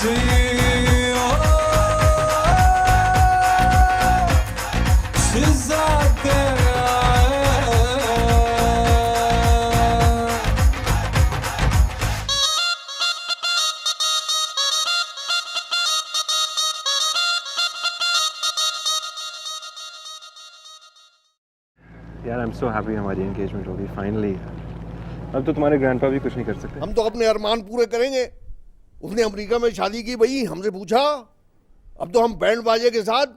यार I am so happy हमारी engagement होगी फाइनली। अब तो तुम्हारे ग्रैंडपा भी कुछ नहीं कर सकते। हम तो अपने अरमान पूरे करेंगे। उसने अमेरिका में शादी की भाई, हमसे पूछा। अब तो हम बैंड बाजे के साथ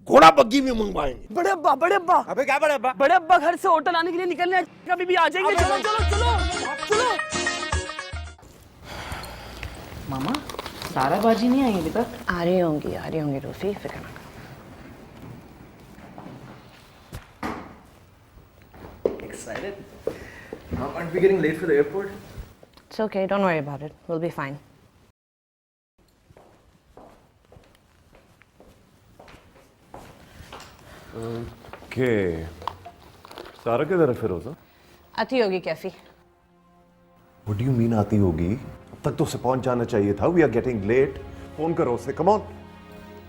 घोड़ा बग्गी भी मंगवाएंगे। बड़े अब्बा, बड़े अब्बा। अबे क्या बड़े अब्बा? बड़े अब्बा घर से होटल आने के लिए निकलने कभी भी आ जाएंगे। चलो चलो चलो चलो। मामा, सारा बाजी नहीं आई अभी तक? आ रही होंगी रूफी, फिक्र ना कर। Excited? Aren't we getting late for the airport? It's okay, don't worry about it. We'll be fine. Okay. सारा किधर है फिरोजा? आती होगी Kaifi. What do you mean आती होगी? अब तक तो उसे पहुंच जाना चाहिए था. We are getting late. Phone करो उसे. Come on.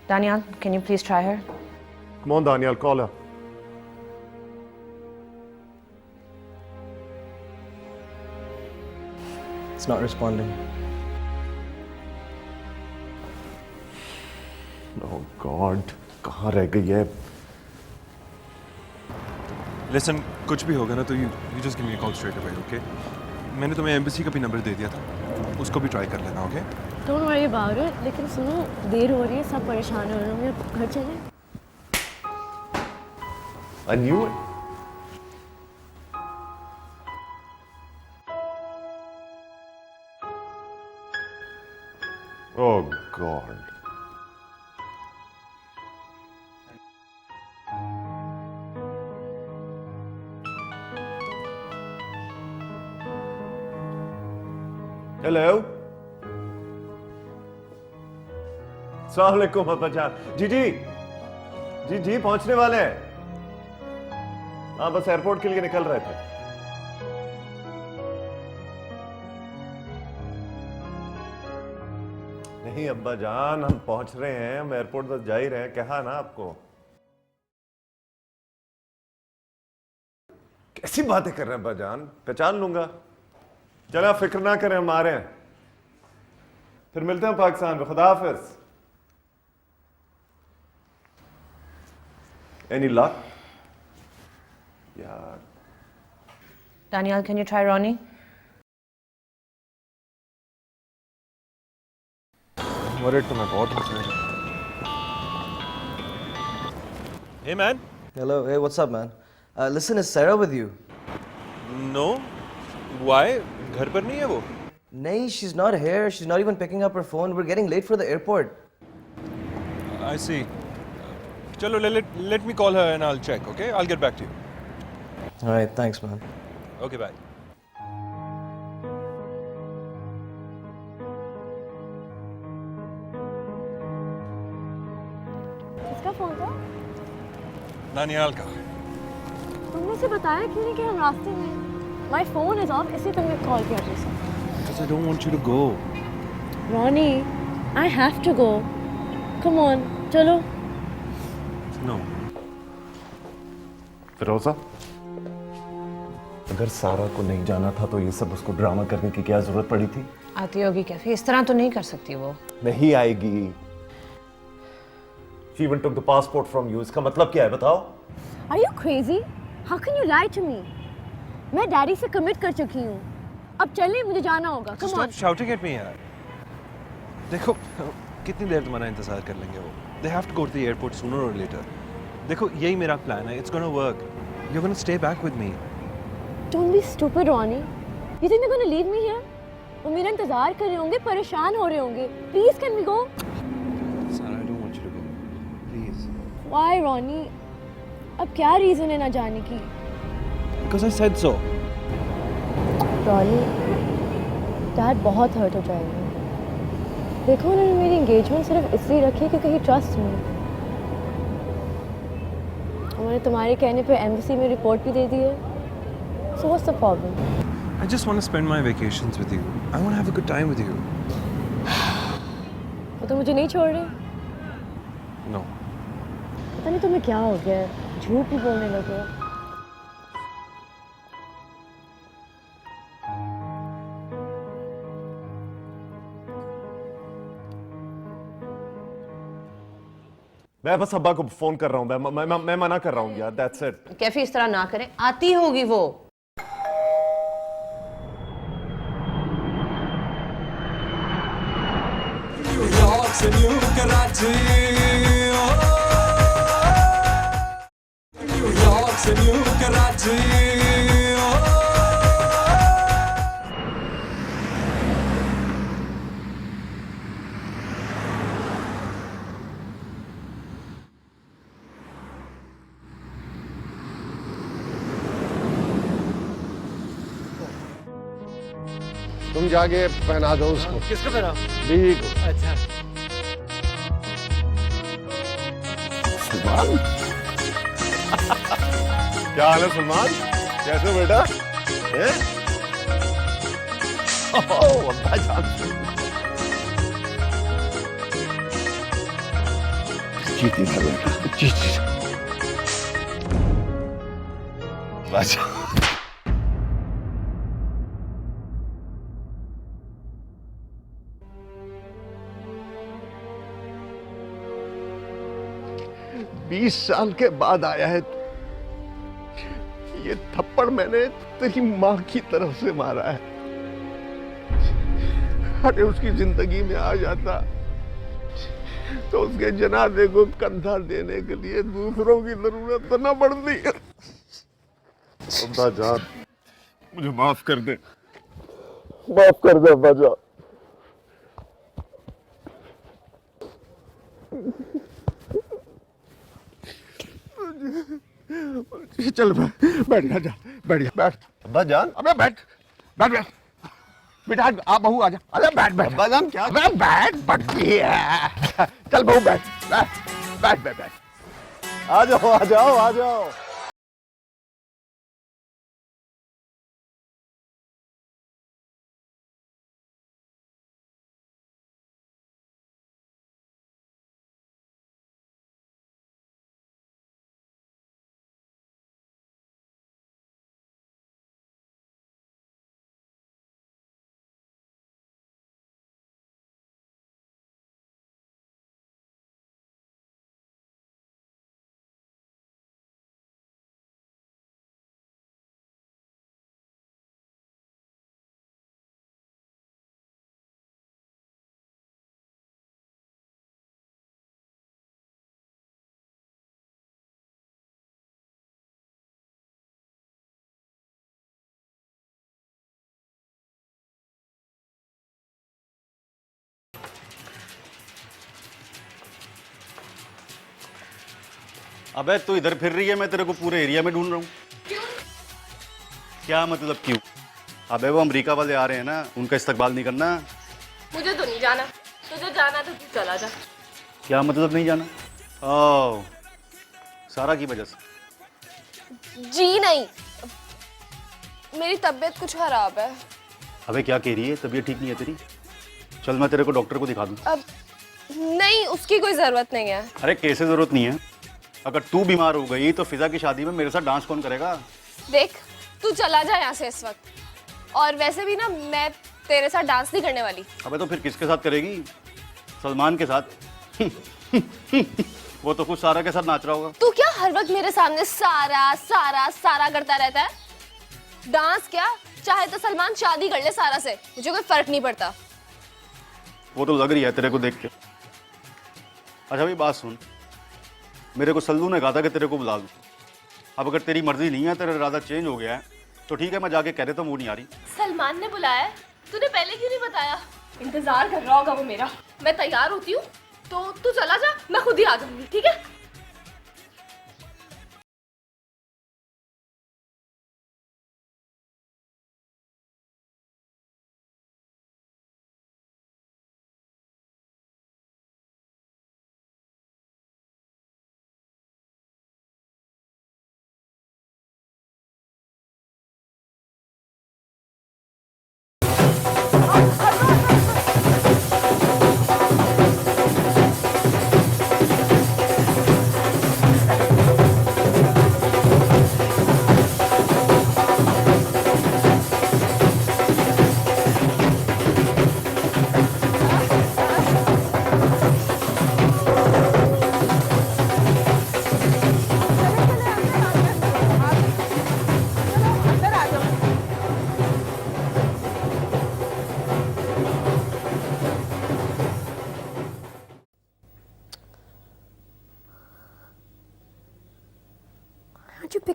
Daniel, can you please try her? Come on, Daniel, call her. It's not responding. Oh God, कहाँ रह गई है? लिसन, कुछ भी होगा ना तो you just give me a call straight away, okay? मैंने तुम्हें एम्बेसी का भी नंबर दे दिया था, उसको भी ट्राई कर लेना, okay? Don't worry about it. लेकिन सुनो, देर हो रही है, सब परेशान हो रहे होंगे, घर चलें? I knew it. Oh God. Hello. अस्सलाम वालेकुम अब्बा जान। जी पहुंचने वाले हैं। हाँ, बस एयरपोर्ट के लिए निकल रहे थे। नहीं अब्बा जान, हम पहुंच रहे हैं, हम एयरपोर्ट बस जा ही रहे हैं, कहा ना आपको। कैसी बातें कर रहे हैं अब्बा जान, पहचान लूंगा। चलो आप फिक्र ना करें, हम आ रहे हैं। फिर मिलते हैं पाकिस्तान में। खुदा हाफिज। Any luck? यार Daniel, can you try Ronnie? Word तो मैं बहुत हंस रहा हूँ। Hey man. Hello, hey, what's up, man? Listen, is Sarah with you? No. Why? घर पर नहीं है वो? No, she's not here. She's not even picking up her phone. We're getting late for the airport. I see. चलो let me call her and I'll check, okay? I'll get back to you. All right, thanks, man. Okay, bye. किसका phone था? नानियाल का। तुमने से बताया क्यों नहीं कि हम रास्ते में हैं? My phone is off, इसलिए तुमने कॉल किया जैसे। Because I don't want you to go. Ronnie, I have to go. Come on, चलो। No. फिरोजा, अगर सारा को नहीं जाना था तो ये सब उसको ड्रामा करने की क्या जरूरत पड़ी थी? आती होगी कैफी, इस तरह तो नहीं कर सकती वो। नहीं आएगी। She even took the passport from you. इसका मतलब क्या है बताओ? Are you crazy? How can you lie to me? मैं डैडी से कमिट कर चुकी हूँ। अब चलिए, मुझे जाना होगा। Come on. Stop shouting at me यार। देखो कितनी देर तुम्हारा इंतजार कर लेंगे वो? They have to go to the airport sooner or later. देखो यही मेरा प्लान है। It's gonna work. You're gonna stay back with me. Don't be stupid, Ronnie. You think they're gonna leave me here? वो मेरा इंतजार कर रहे होंगे, परेशान हो रहे होंगे। Please, can we go? Sarah, I don't want you to go. Please. Why, Ronnie? अब क्या रीजन है ना जाने की? Because I said so. Ronnie, dad बहुत हर्ट हो जाएंगे। देखो उन्होंने मेरी एंगेजमेंट सिर्फ इसलिए रखी क्योंकि ही ट्रस्ट मी। उन्होंने तुम्हारे कहने पे एम्बेसी में रिपोर्ट भी दे दी है। So what's the problem? I just want to spend my vacations with you. I want to have a good time with you. वो तो मुझे नहीं छोड़ रहे। नो पता नहीं तुम्हें क्या हो गया है, झूठ भी बोलने लगे हो। मैं बस अब्बा को फोन कर रहा हूँ, मैं मना कर रहा हूँ यार, दैट्स इट। कैफी इस तरह ना करें, आती होगी वो। तुम जाके पहना दो उसको। किसको पहना? बीवी को। अच्छा सलमान क्या हाल है सलमान, कैसे हो बेटा? अब्बा जान जीती था बेटा, जीती। अच्छा बीस साल के बाद आया है तू। ये थप्पड़ मैंने तेरी माँ की तरफ से मारा है। अरे उसकी जिंदगी में आ जाता तो उसके जनाजे को कंधा देने के लिए दूसरों की जरूरत तो न पड़ती। अब्बा जान मुझे माफ कर दे, माफ कर दे अब्बा जान। चल बैठ जा, बैठ जा, बैठ। अब्बा जान, अबे बैठ बैठ बैठ बेटा, आप बहू आ जा। अरे बैठ बैठ अब्बा जान क्या? अबे बैठ बढ़ती है। चल बहू बैठ बैठ बैठ बैठ बैठ। आ जाओ आ जाओ आ जाओ। अबे तू इधर फिर रही है, मैं तेरे को पूरे एरिया में ढूंढ रहा हूँ। क्या मतलब क्यों? अबे वो अमेरिका वाले आ रहे हैं ना, उनका इस्तकबाल नहीं करना। मुझे तो नहीं जाना, तुझे जाना तो तू चला जा। क्या मतलब नहीं जाना? ओह, सारा की वजह से? जी नहीं, मेरी तबीयत कुछ खराब है। अबे क्या कह रही है, तबीयत ठीक नहीं है तेरी? चल मैं तेरे को डॉक्टर को दिखा दूँ। अब नहीं, उसकी कोई जरूरत नहीं है। अरे कैसे जरूरत नहीं है? अगर तू बीमार हो गई तो फिजा की शादी में मेरे साथ डांस कौन करेगा? देख, तू चला जा यहाँ से इस वक्त। और वैसे भी ना, मैं तेरे साथ डांस नहीं करने वाली। अबे तो फिर किसके साथ करेगी? सलमान के साथ। वो तो खुद सारा के साथ नाच रहा होगा। तू क्या हर वक्त मेरे सामने सारा सारा सारा करता रहता है? डांस क्या, चाहे तो सलमान शादी कर ले सारा से, मुझे कोई फर्क नहीं पड़ता। वो तो लग रही है तेरे को देख के। अच्छा भाई बात सुन, मेरे को सल्लू ने कहा था कि तेरे को बुला लूं। अब अगर तेरी मर्जी नहीं है, तेरा इरादा चेंज हो गया है, तो ठीक है मैं जाके कह देता हूँ, वो नहीं आ रही। सलमान ने बुलाया है, तूने पहले क्यों नहीं बताया? इंतजार कर रहा होगा वो मेरा। मैं तैयार होती हूँ तो तू चला जा, मैं खुद ही आ जाऊंगी, ठीक है?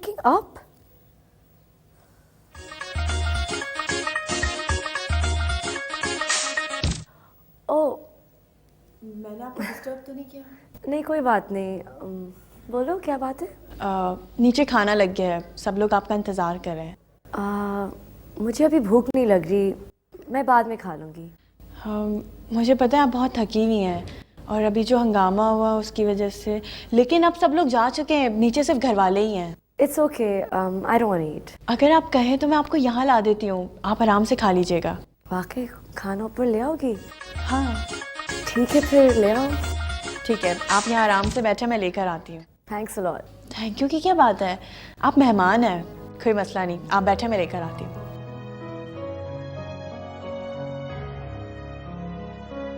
picking up? Oh, मैंने आपको डिस्टर्ब तो नहीं किया? नहीं कोई बात नहीं। बोलो क्या बात है? नीचे खाना लग गया है, सब लोग आपका इंतज़ार कर रहे हैं। मुझे अभी भूख नहीं लग रही, मैं बाद में खा लूँगी। मुझे पता है आप बहुत थकी हुई हैं और अभी जो हंगामा हुआ उसकी वजह से, लेकिन अब सब लोग जा चुके हैं, नीचे सिर्फ घर वाले ही हैं। It's okay, I don't want to eat. अगर आप कहें तो मैं आपको यहाँ ला देती हूँ, आप आराम से खा लीजिएगा। वाकई खाना ऊपर ले आओगी? हाँ ठीक है फिर ले आओ। ठीक है, आप यहाँ आराम से बैठे, मैं लेकर आती हूँ। Thanks a lot. Thank you की क्या बात है, आप मेहमान हैं, कोई मसला नहीं, आप बैठे, मैं लेकर आती हूँ।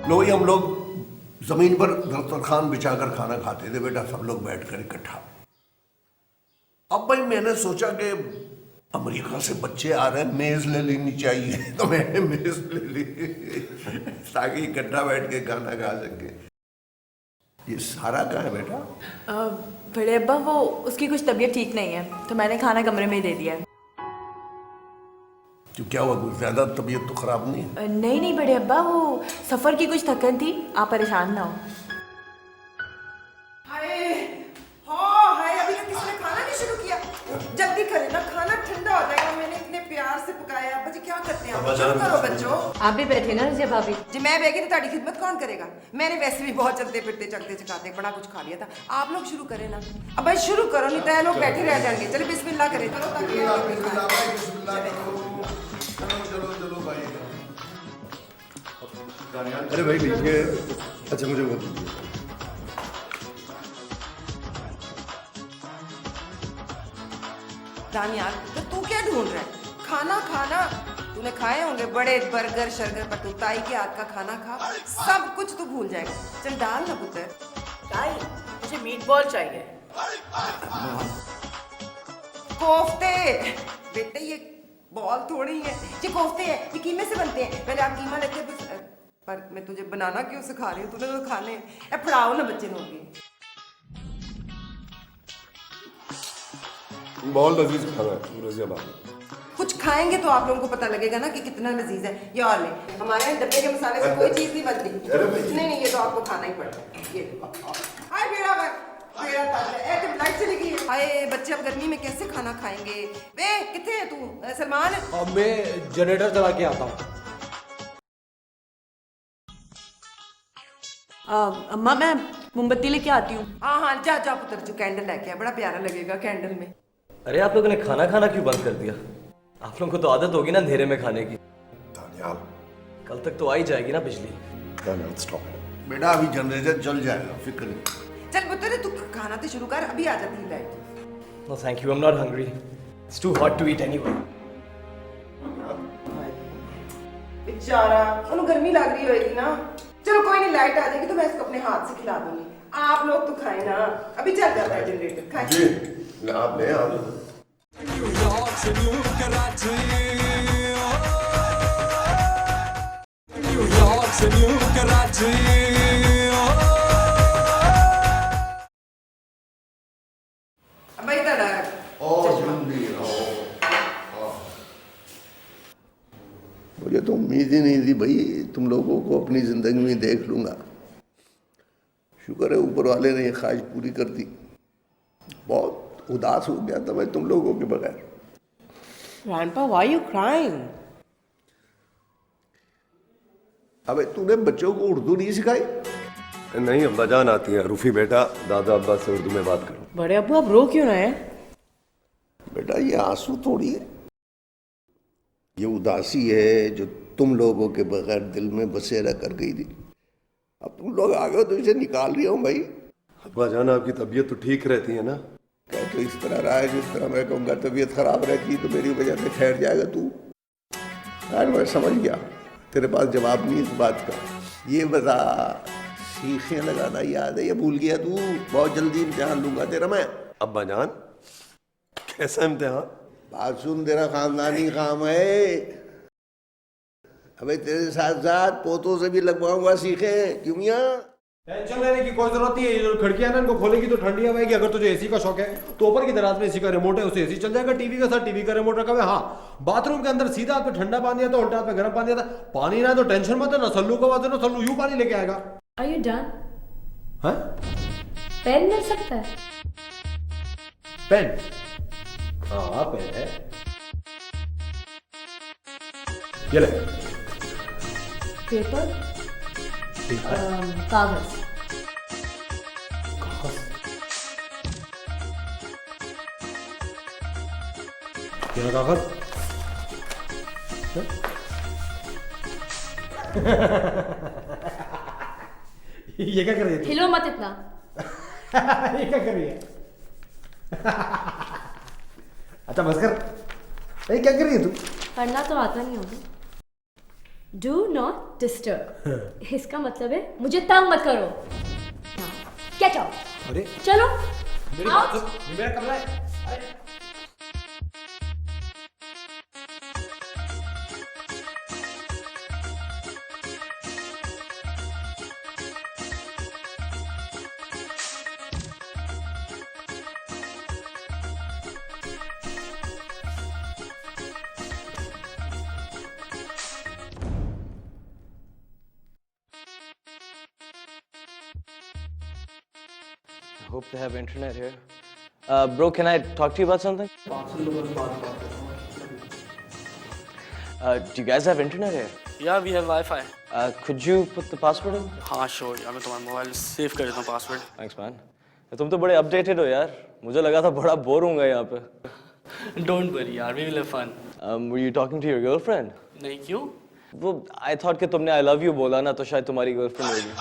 लो, हम लोग जमीन पर दस्तरखान बिछाकर खाना खाते थे बेटा, सब लोग बैठकर इकट्ठा। अब भाई मैंने सोचा कि अमेरिका से बच्चे आ रहे हैं, मेज ले लेनी चाहिए, तो मैंने मेज ले ली ताकि इकट्ठा बैठ के खाना खा सके। ये सारा कहाँ है बेटा? बड़े अब्बा वो उसकी कुछ तबीयत ठीक नहीं है, तो मैंने खाना कमरे में ही दे दिया है। तो क्या हुआ, कुछ ज्यादा तबीयत तो खराब नहीं है? नहीं नहीं बड़े अब्बा, वो सफ़र की कुछ थकन थी, आप परेशान ना हो। हाय अभी तक किसी ने खाना नहीं शुरू किया? जल्दी करें ना, खाना ठंडा हो जाएगा, मैंने इतने प्यार से पकाया। बच्चे क्या करते हैं आप? शुरू करो बच्चों। आप भी बैठे ना रजिया भाभी। जी मैं बैठी तो ताड़ी खिदमत कौन करेगा? मैंने वैसे भी बहुत चलते फिरते चलते चकाते बड़ा कुछ खा लिया था। आप लोग शुरू करें ना, अब भाई शुरू करो, नहीं तो लोग बैठे रह जाएंगे। चलो बिस्मिल्लाह करें, चलो ताकि चलो भाई। अरे भाई लीजिए। अच्छा मुझे वो दीजिए। यार तो तू क्या ढूंढ रहा है? खाना खाना तूने खाए होंगे बड़े बर्गर शर्गर, पर तू ताई के हाथ का खाना खा, सब कुछ तू भूल जाएगा। चल डाल ना पुत्र। ताई मुझे मीट बॉल चाहिए। कोफ्ते बेटे, ये बॉल थोड़ी है, ये कोफ्ते हैं, ये कीमे से बनते हैं। पहले आप कीमा लेते हैं, पर मैं तुझे बनाना क्यों सिखा रही हूँ, तूने तो खाने हैं। फड़ाओ ना बच्चे लोग। बहुत लजीज खाना है रजिया भाभी। कुछ खाएंगे तो आप लोगों को पता लगेगा ना कि कितना लजीज है। ये और ले, हमारे यहाँ डब्बे के मसाले से कोई चीज नहीं बनती। नहीं ये तो आपको खाना ही पड़ता है। ये हाय बेड़ा लाइट चली गई है। हाय बच्चे अब गर्मी में कैसे खाना खाएंगे? वे कितने है तू सलमान? अब मैं जनरेटर चला के आता हूँ। अम्मा मैं मोमबत्ती लेके आती हूँ। हाँ जा जा पुत्र, जो कैंडल लेके आ, बड़ा प्यारा लगेगा कैंडल में। अरे आप लोगों ने खाना खाना क्यों बंद कर दिया? आप लोगों को तो आदत होगी ना अंधेरे में खाने की। कल तक तो आ ही जाएगी ना बिजली। स्टॉप बेटा, अभी जनरेटर जल जाएगा, फिक्र नहीं। चल पुत्र तू खाना तो शुरू कर, अभी आ जाती light. No thank you, I'm not hungry. It's too hot to eat anyway. बेचारा उन्हें गर्मी लग रही होगी ना। चलो कोई नहीं, लाइट आ जाएगी तो मैं इसको अपने हाथ से खिला दूंगी। आप लोग तो खाए ना, अभी चल जाता है जनरेटर। खाए जी आप ले आ। भाई तड़ा मुझे तो उम्मीद ही नहीं थी भाई तुम लोगों को अपनी जिंदगी में देख लूंगा। शुक्र है ऊपर वाले ने ये ख्वाहिश पूरी कर दी। बहुत उदास हो गया था मैं तुम लोगों के बगैर। Grandpa, why are you crying? अबे तूने बच्चों को उर्दू नहीं सिखाई? नहीं अब्बाजान आती है। रूफी बेटा दादा अब्बा से उर्दू में बात करो। बड़े अब्बू आप रो क्यों रहे हैं? बेटा ये आंसू थोड़ी है, ये उदासी है जो तुम लोगों के बगैर दिल में बसेरा कर गई थी। अब तुम लोग आ गए तो इसे निकाल रही हो भाई। अब्बाजान आपकी तबीयत तो ठीक रहती है ना? क्या तो इस तरह रहा है जिस तरह मैं कहूँगा तबीयत खराब रहती तो मेरी वजह से ठहर जाएगा तू। यार मैं समझ गया, तेरे पास जवाब नहीं इस बात का। ये बता सीखें लगाना याद है या भूल गया तू? बहुत जल्दी इम्तिहान लूंगा तेरा मैं। अब्बाजान कैसा इम्तिहान? बात सुन, तेरा खानदानी काम है। अबे तेरे साथ साथ पोतों से भी लगवाऊंगा सीखें, क्यों मियां? टेंशन लेने की कोई जरूरत नहीं है। ये जो खिड़कियां ना इनको खोलेगी तो ठंडी हवा आएगी। अगर तुझे एसी का शौक है तो ऊपर की दराज में एसी का रिमोट है, उससे एसी चल जाएगा। टीवी का साथ टीवी का रिमोट रखा हुआ है। हाँ, बाथरूम के अंदर सीधा हाथ पे ठंडा पानी आता है, उल्टा हाथ पे गर्म पानी आता है। पानी ना तो टेंशन मत है, ना सल्लू को बात है, ना सल्लू यूं पानी लेके आएगा। Are you done? हाँ, पेन मिल सकता है? पेन? हाँ पेन है, ये ले। पेपर? कागज। कागज? ये रहा कागज। ये क्या कर रही है तू? हिलो मत इतना। ये क्या कर रही है? अच्छा बस कर। ये क्या कर रही है तू? पढ़ना तो आता नहीं होगा। Do not disturb। इसका मतलब है मुझे तंग मत करो। Get out। अरे चलो। मेरी Out। बात सुन, ये मेरा कमरा है। अरे Hope they have internet here. Bro, can I talk to you about something? Do you guys have internet here? Yeah, we have Wi-Fi. Could you put the password in? हाँ श्योर यार, मैं तुम्हारा मोबाइल सेव कर देता हूँ password. Thanks, man. तुम तो बड़े अपडेटेड हो यार। मुझे लगा था बड़ा बोर होऊंगा यहाँ पे। डोंट वरी यार, we will have fun. Were you talking to your girlfriend? नहीं क्यों? वो I thought कि तुमने I love you बोला ना, तो शायद तुम्हारी गर्लफ्रेंड होगी।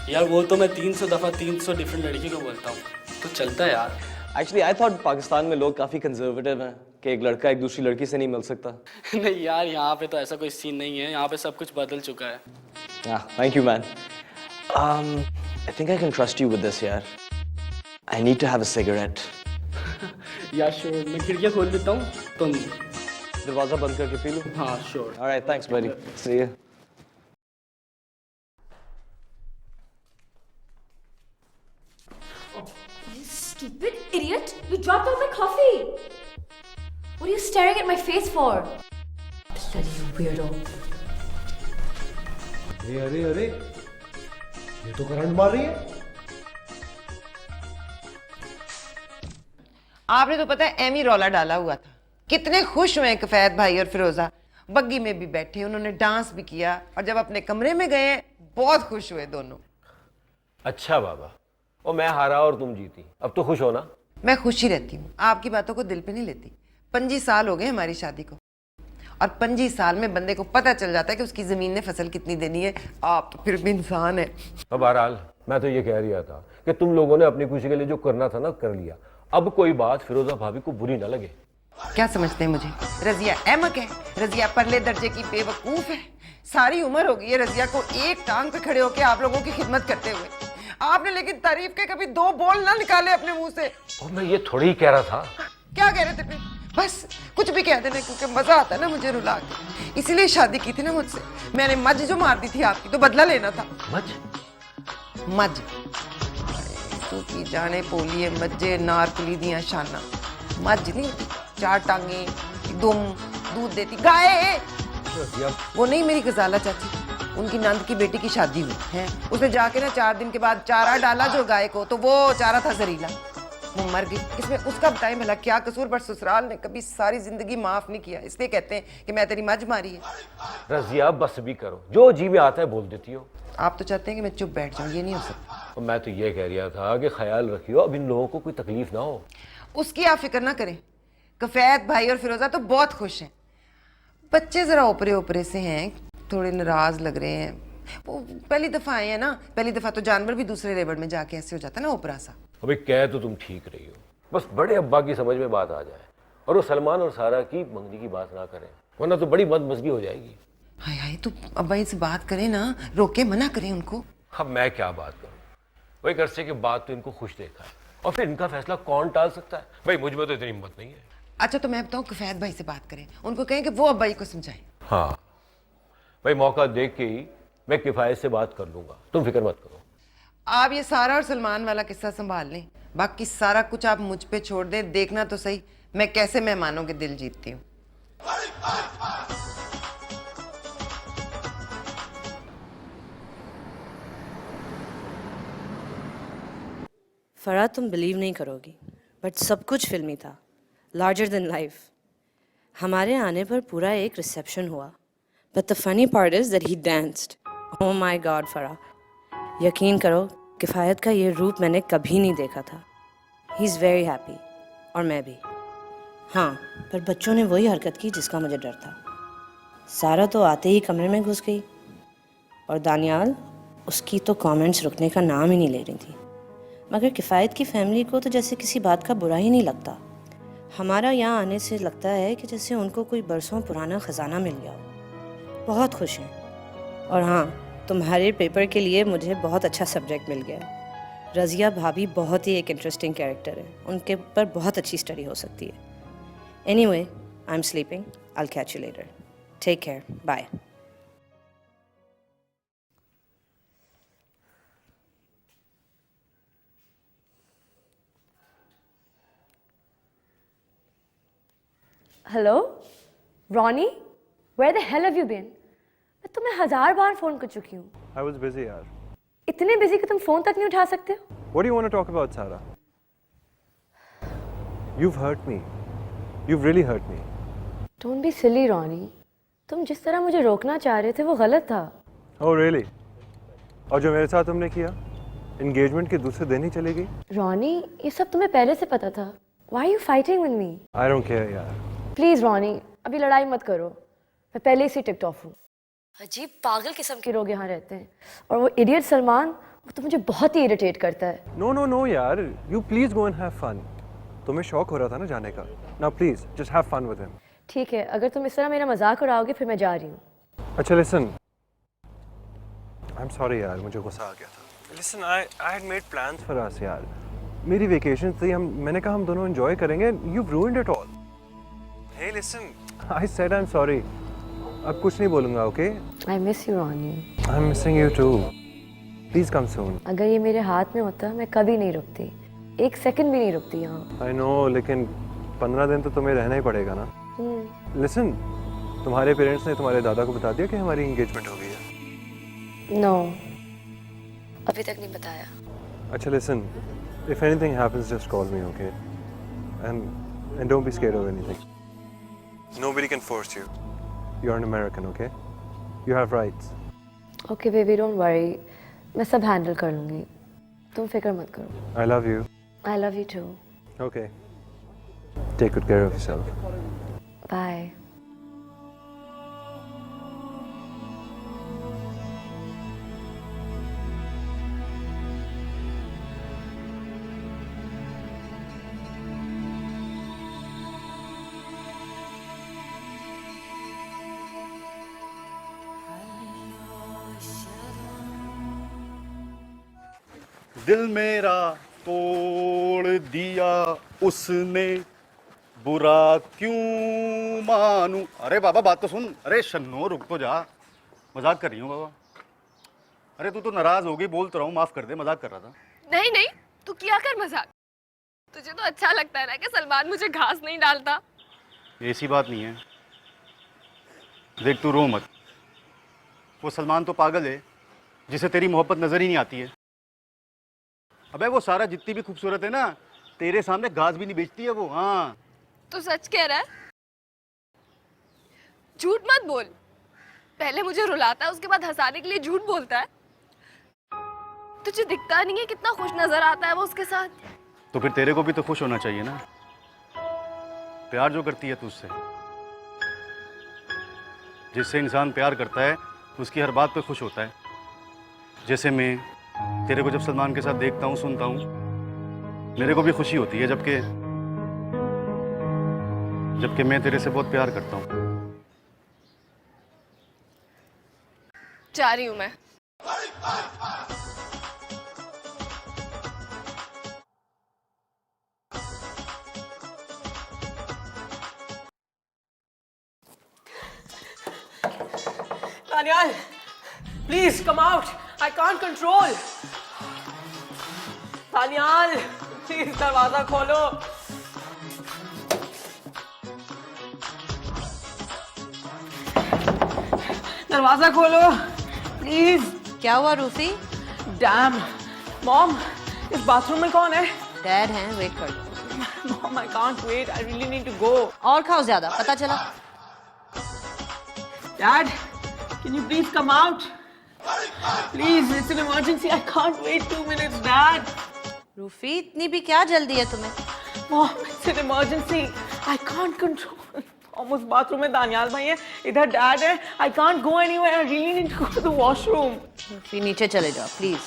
यार वो तो मैं 300 दफ़ा 300 डिफरेंट लड़की को बोलता हूँ, तो चलता है यार। Actually, I thought पाकिस्तान में लोग काफी कंजर्वेटिव हैं कि एक लड़का एक दूसरी लड़की से नहीं मिल सकता। नहीं यार, यहाँ पे तो ऐसा कोई सीन नहीं है। यहाँ पे सब कुछ बदल चुका है। Yeah, thank you, man. I think I can trust you with this, यार. I need to have a cigarette. यार श्योर, मैं खिड़कियाँ खोल देता हूँ, तुम दरवाजा बंद करके पी लूँ? हाँ sure. All right, thanks, buddy. See ya. You stupid idiot! You dropped all my coffee! What are you staring at my face for? Bloody weirdo. अरे अरे अरे, ये तो करंट मार रही है। आपने तो पता है एम ही रौला डाला हुआ था। कितने खुश हुए कफैत भाई और फिरोजा, बग्गी में भी बैठे, उन्होंने डांस भी किया, और जब अपने कमरे में गए बहुत खुश हुए दोनों। अच्छा बाबा, और मैं हारा और तुम जीती, अब तो खुश हो ना? मैं खुश ही रहती हूँ, आपकी बातों को दिल पे नहीं लेती। 25 साल हो गए हमारी शादी को, और 25 साल में बंदे को पता चल जाता है कि उसकी जमीन ने फसल कितनी देनी है। आप तो फिर भी इंसान है। अब बहरहाल मैं तो ये कह रहा था कि तुम लोगों ने अपनी खुशी के लिए जो करना था ना कर लिया। अब कोई बात फिरोजा भाभी को बुरी ना लगे। क्या समझते हैं मुझे? रजिया अहमक है, रजिया परले दर्जे की बेवकूफ है। सारी उम्र हो गई है रजिया को एक टांग पे खड़े होकर आप लोगों की खिदमत करते हुए। आपने लेकिन तारीफ के कभी 2 बोल ना निकाले अपने मुंह से। और मैं ये थोड़ी ही कह रहा था। क्या कह रहे थे फिर? बस कुछ भी कह देना, क्योंकि मजा आता है ना मुझे रुला के। इसीलिए शादी की थी ना मुझसे। मैंने मज जो मार दी थी आपकी, तो बदला लेना था। मज तू की जाने पोलिए मज्जे नारकुली दियां शाना। मज नहीं होती, 4 टांगे, दुम, दूध देती गाय। वो नहीं मेरी गजाला चाची, उनकी नंद की बेटी की शादी हुई है। उसने जाके ना 4 दिन के बाद चारा डाला जो गाय को, तो वो चारा था जहरीला, वो मर गई। इसमें उसका बताए भला क्या कसूर? पर ससुराल ने कभी सारी जिंदगी माफ नहीं किया, इसलिए कहते हैं कि मैं तेरी मज मारी है। रजिया बस भी करो, जो जी में आता है बोल देती हो। आप तो चाहते हैं कि मैं चुप बैठ जाऊं, ये नहीं हो सकता। और मैं तो ये कह रहा था कि ख्याल रखियो अब इन लोगों को कोई तकलीफ ना हो। उसकी आप फिक्र ना करें। कफैत भाई और फिरोजा तो बहुत खुश हैं। बच्चे जरा ऊपरे ऊपरे से हैं, थोड़े नाराज लग रहे हैं। वो पहली दफा आए हैं ना, पहली दफा तो जानवर भी दूसरे रेवड़ में जाके ऐसे हो जाता है ना ऊपरा सा। अभी कह तो तुम ठीक रही हो, बस बड़े अब्बा की समझ में बात आ जाए और वो सलमान और सारा की मंगनी की बात ना करें, वरना तो बड़ी बदमज़गी हो जाएगी। हाय हाय, तो अब्बा इनसे बात करें ना, रोके मना करें उनको। अब मैं क्या बात करूं? वही अरसे के बाद तो इनको खुश देखा है, और फिर इनका फैसला कौन टाल सकता है? भाई मुझ में तो इतनी हिम्मत नहीं है। अच्छा तो मैं बताऊं, कफैत भाई से बात करें, उनको कहें कि वो अब्बा को समझाएं। हाँ भाई, मौका देख के ही मैं किफ़ायत से बात कर लूँगा, तुम फिक्र मत करो। आप ये सारा और सलमान वाला किस्सा संभाल लें, बाकी सारा कुछ आप मुझ पे छोड़ दें। देखना तो सही मैं कैसे मेहमानों के दिल जीतती हूँ। फराह, तुम बिलीव नहीं करोगी बट सब कुछ फिल्मी था, लार्जर देन लाइफ। हमारे आने पर पूरा एक रिसेप्शन हुआ, but the funny part is that he danced. Oh my God Farah, यकीन करो किफ़ायत का ये रूप मैंने कभी नहीं देखा था। ही इज़ वेरी हैप्पी और मैं भी। हाँ, पर बच्चों ने वही हरकत की जिसका मुझे डर था। सारा तो आते ही कमरे में घुस गई और दानियाल, उसकी तो कमेंट्स रुकने का नाम ही नहीं ले रही थी। मगर किफ़ायत की फैमिली को तो जैसे किसी बात का बुरा ही नहीं लगता। हमारा यहाँ आने से लगता है कि जैसे उनको कोई बरसों पुराना ख़जाना मिल गया हो। बहुत खुश हैं। और हाँ, तुम्हारे पेपर के लिए मुझे बहुत अच्छा सब्जेक्ट मिल गया है। रज़िया भाभी बहुत ही एक इंटरेस्टिंग कैरेक्टर है, उनके ऊपर बहुत अच्छी स्टडी हो सकती है। Anyway, I am sleeping, I will catch you later. Take care, bye. Hello Ronnie, where the hell have you been? मैं तुम्हें 1000 बार फोन कर चुकी हूँ। I was busy, यार. इतने बिजी कि तुम फोन तक नहीं उठा सकते हो? What do you want to talk about, Sarah? You've hurt me. You've really hurt me. Don't be silly Ronnie, तुम जिस तरह मुझे रोकना चाह रहे थे वो गलत था। Oh really? और जो मेरे साथ तुमने किया, engagement के दूसरे दिन ही चली गई? रॉनी, ये सब तुम्हें पहले से पता था। Why are you fighting with me? I don't care, यार. प्लीज रॉनी, अभी लड़ाई मत करो। मैं पहले से टिक्ड ऑफ हूँ। अजीब पागल किस्म के लोग यहाँ रहते हैं, और वो इडियट सलमान, वो तो मुझे बहुत ही इरिटेट करता है। No, no, no, यार. You please go and have fun. तुम्हें शौक हो रहा था ना जाने का. Now please, just have fun with him. ठीक है, अगर तुम इस तरह मेरा मजाक उड़ाओगे फिर मैं जा रही हूँ। अच्छा listen. I'm sorry यार, मुझे गुस्सा आ गया था. Listen, I had made plans for us यार. मेरी वेकेशन थी, मैंने कहा हम दोनों एंजॉय करेंगे. You've ruined it all. Hey listen, I said I'm sorry. अब कुछ नहीं बोलूँगा, okay? I miss you Ronnie. I'm missing you too. Please come soon. अगर ये मेरे हाथ में होता मैं कभी नहीं रुकती, एक सेकंड भी नहीं रुकती यहाँ। I know, लेकिन 15 दिन तो तुम्हें रहना ही पड़ेगा ना. Listen, तुम्हारे पेरेंट्स ने तुम्हारे दादा को बता दिया कि हमारी एंगेजमेंट हो गई है? No, अभी तक नहीं बताया। अच्छा listen, if anything happens, just call me, okay? And don't be scared of anything. Nobody can force you. You're an American, okay? You have rights. Okay baby, don't worry, मैं सब हैंडल कर लूँगी, तुम फिक्र मत करो। I love you. I love you too. Okay. Take good care of yourself. Bye. दिल मेरा तोड़ दिया उसने, बुरा क्यों मानूं। अरे बाबा बात तो सुन। अरे शन्नो रुक तो जा, मजाक कर रही हूँ बाबा। अरे तू तो नाराज हो गई, बोल तो रहा हूँ, माफ कर दे, मजाक कर रहा था। नहीं नहीं, तू किया कर मजाक। तुझे तो अच्छा लगता है ना कि सलमान मुझे घास नहीं डालता। ऐसी बात नहीं है, देख तू रो मत। वो सलमान तो पागल है जिसे तेरी मोहब्बत नजर ही नहीं आती है। अबे वो सारा जितनी भी खूबसूरत है ना, तेरे सामने घास भी नहीं बेचती है वो। हाँ तू सच कह रहा है? झूठ मत बोल। पहले मुझे रुलाता है, उसके बाद हंसाने के लिए झूठ बोलता है। तुझे दिखता नहीं है कितना खुश नजर आता है वो उसके साथ? तो फिर तेरे को भी तो खुश होना चाहिए ना। प्यार जो करती है तू उससे, जिससे इंसान प्यार करता है उसकी हर बात पे खुश होता है। जैसे मैं तेरे को जब सलमान के साथ देखता हूँ, सुनता हूँ, मेरे को भी खुशी होती है, जबकि मैं तेरे से बहुत प्यार करता हूँ। जा रही हूँ मैं। Daniyal, Please come out. I can't control. Daniyal, please दरवाजा खोलो. दरवाजा खोलो, please. क्या हुआ रूफी? Damn. Mom, इस बाथरूम में कौन है? डैड हैं, वेट कर लो. Mom, I can't wait. I really need to go. और खाओ ज्यादा, पता चला. Dad, can you please come out? Please, it's an emergency. I can't wait 2 minutes, Dad. Rufi, इतनी भी क्या जल्दी है तुम्हें? Mom, it's an emergency. I can't control. Mom, उस बाथरूम में दानियाल भाई है, इधर Dad है. I can't go anywhere. I really need to go to the washroom. Rufi, नीचे चले जाओ, प्लीज.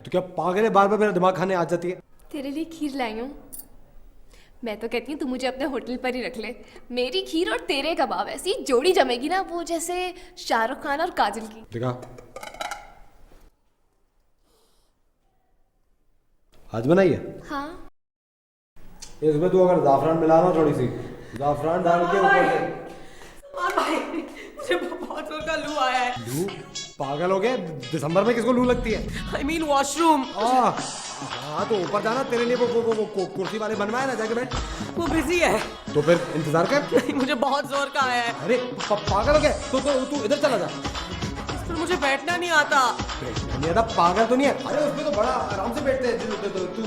तो क्या पागल है, बार बार मेरा दिमाग खाने आ जाती है? तेरे लिए खीर लाई हूँ. मैं तो कहती हूँ तू मुझे अपने होटल पर ही रख ले. मेरी खीर और तेरे कबाब ऐसी जोड़ी जमेगी ना, वो जैसे शाहरुख खान और काजल की. देखा, आज बनाई है? हाँ. इसमें तू अगर जाफरान मिला ना, थोड़ी सी जाफरान डाल के ऊपर से. भाई, मुझे बहुत जोर का लू आया है. लू? पागल हो गए? दिसंबर में किसको लू लगती है? I mean washroom. हाँ तो ऊपर जाना, तेरे लिए वो कुर्सी वाले बनवाए ना, जाके बैठ. वो बिजी है. तो फिर इंतजार कर. मुझे बहुत जोर का आया है. अरे पागल हो गए? तो तू इधर चला जा. इस पर मुझे बैठना नहीं आता. नहीं आता? पागल तो नहीं है? अरे उसमें तो बड़ा आराम से बैठते हैं. तू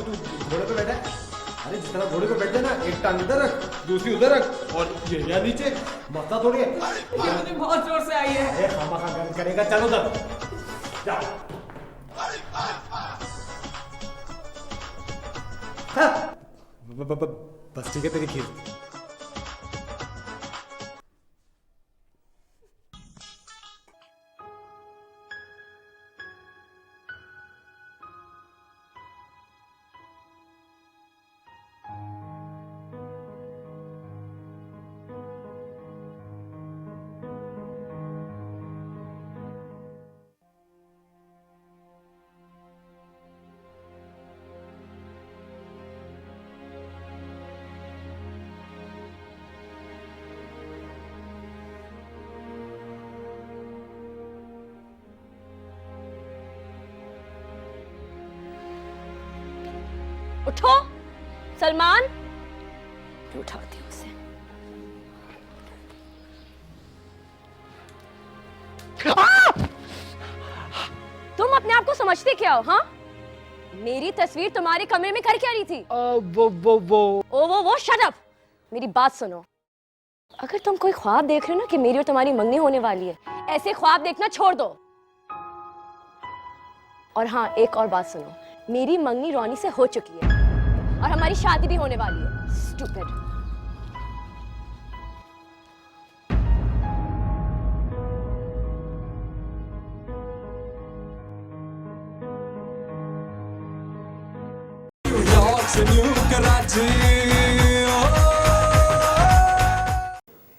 घोड़े पे बैठा है. अरे जिस तरह घोड़े पे बैठते ना, एक टांग इधर रख, दूसरी उधर रख, और ये या नीचे. मसला थोड़ी है. ये मुझे बहुत जोर से आई है. अरे खामा खा करेगा. चलो उधर जा. बस ठीक है, तेरी खीर. उठो सलमान. उठाती हूँ उसे. तुम अपने आप को समझते क्या हो? हाँ, मेरी तस्वीर तुम्हारे कमरे में कर क्या रही थी? वो शट अप. मेरी बात सुनो. अगर तुम कोई ख्वाब देख रहे हो ना कि मेरी और तुम्हारी मंगनी होने वाली है, ऐसे ख्वाब देखना छोड़ दो. और हाँ, एक और बात सुनो. मेरी मंगनी रोनी से हो चुकी है और हमारी शादी भी होने वाली है. स्टूपिड.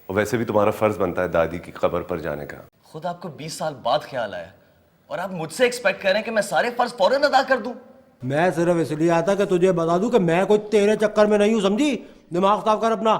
और वैसे भी तुम्हारा फर्ज बनता है दादी की कब्र पर जाने का. खुद आपको 20 साल बाद ख्याल आया और आप मुझसे एक्सपेक्ट कर रहे हैं कि मैं सारे फर्ज फौरन अदा कर दूं. मैं सिर्फ इसलिए आता कि तुझे बता दूं कि मैं कोई तेरे चक्कर में नहीं हूं, समझी? दिमाग साफ कर अपना.